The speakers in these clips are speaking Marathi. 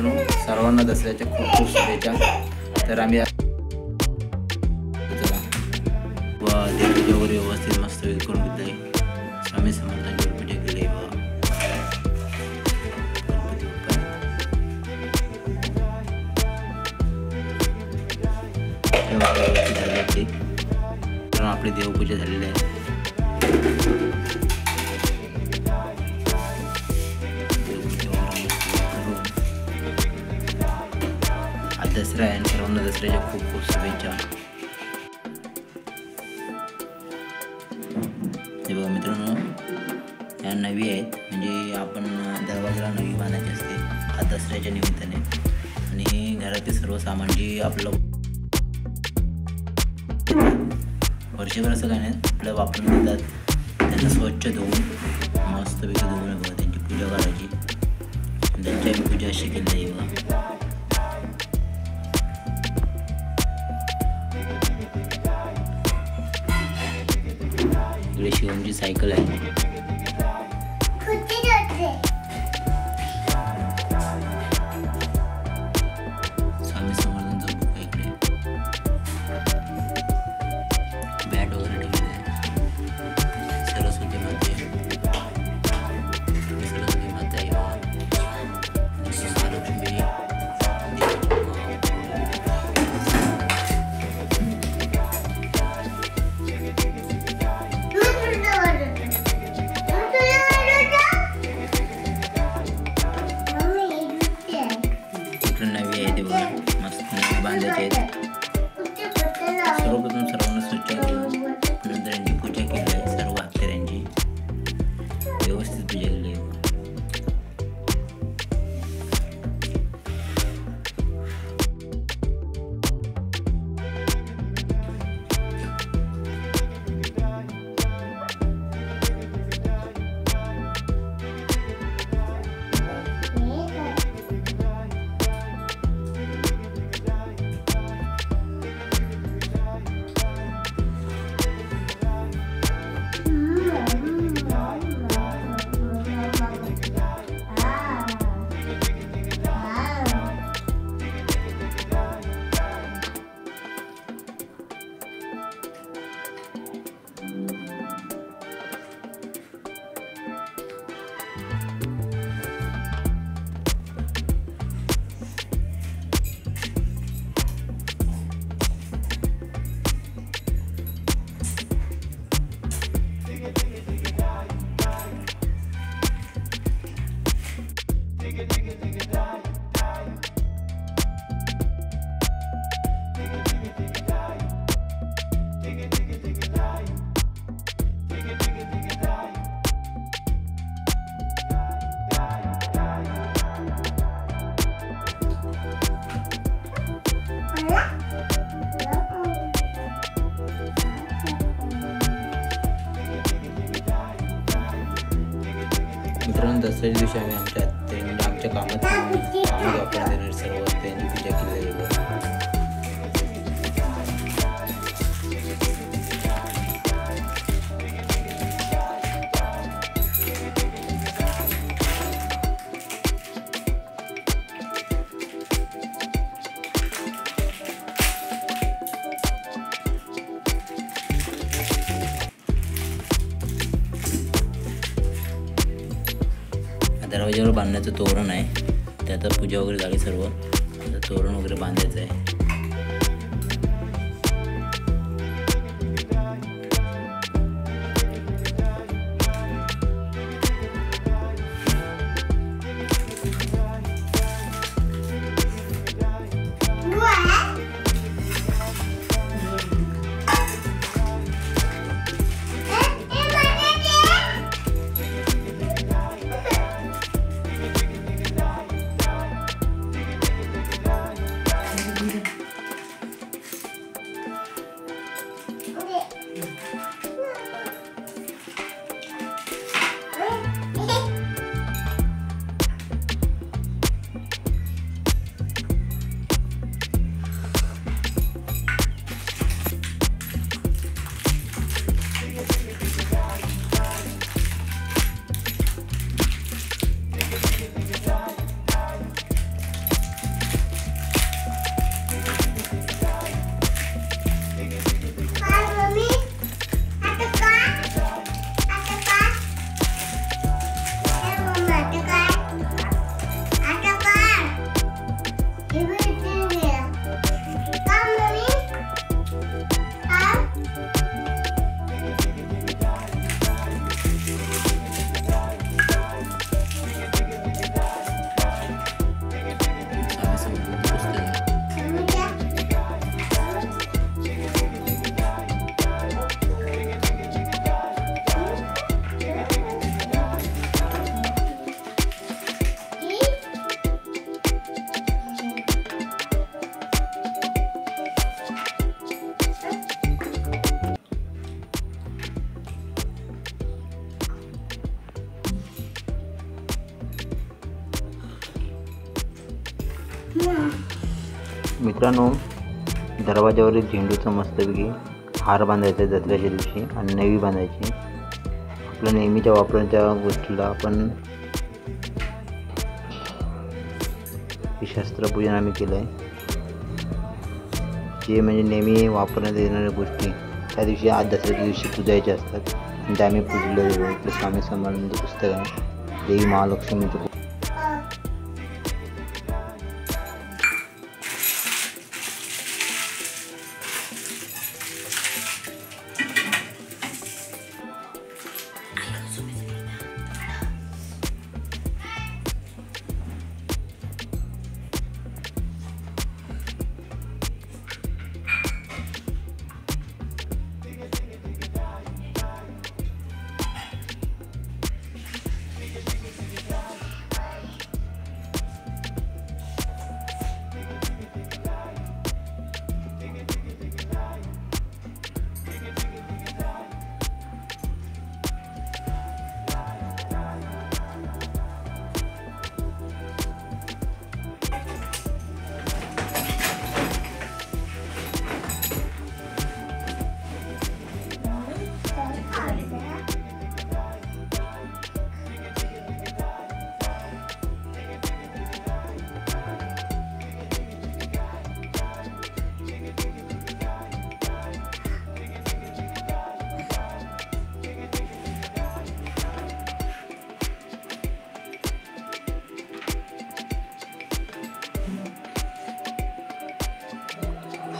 मित्रांनो, सर्वांना दसऱ्याच्या खूप खूप शुभेच्छा। तर आम्ही देवपूजा वगैरे व्यवस्थित मस्त करून घेतली आहे। स्वामी समर्थांची पूजा केली आहे। आपली देवपूजा झालेली आहे। आज दसरा आहे, सर्वांना दसऱ्याच्या खूप खूप शुभेच्छा। हे बघा मित्रांनो, या नवी आहेत, म्हणजे आपण दरवाजाला नवी बांधायची असते आज दसऱ्याच्या निमित्ताने। आणि घरातील सर्व सामान जे आपलं वर्षभर असं काय नाही आपलं वापरून देतात, त्यांना स्वच्छ धुवून मस्तपैकी धुवून बघा त्यांची पूजा करायची। त्यांची पूजा अशी केली आहे बघा। इकडे शिवमची सायकल आहे। स्वामी समर्थांचा बुक आहे इकडे। बॅट वगैरे ठेवले आहे। सरस्वती माता आहे, सरस्वती माता आहे, महालक्ष्मी नवी आहे ते बघा, मस्त नवी बांधायचे आहेत। सर्वप्रथम सर्वांना स्वच्छ करून नंतर यांची पूजा केली आहे। सर्व अक्षरांची व्यवस्थित पूजा केली आहे। मित्रांनो, दसऱ्याच्या दिवशी आम्ही आमच्या कामात वापरणारे सर्व त्यांची पूजा केली आहे। दरवाजावर बांधण्याचं तोरण आहे, ते आता पूजा वगैरे झाली सर्व, आता तोरण वगैरे बांधायचं आहे। मित्रांनो, दरवाजावरील झेंडूचा मस्तपैकी हार बांधायचा दसऱ्याच्या दिवशी आणि नवी बांधायची. आपल्या नेहमीच्या वापरण्याच्या गोष्टीला आपण शस्त्रपूजन आम्ही केलं आहे. जे म्हणजे नेहमी वापरण्यात येणाऱ्या गोष्टी त्या दिवशी आज दसऱ्याच्या दिवशी पूजायच्या असतात आणि त्या आम्ही पूजले गेलो. इकडे स्वामी समर्थांचं पुस्तक आहे, देवी महालक्ष्मीचं.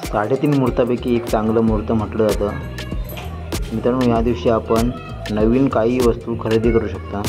साडेतीन मुहूर्तापैकी एक चांगलं मुहूर्त म्हटलं जातं. मित्रांनो, या दिवशी आपण नवीन काही वस्तू खरेदी करू शकता.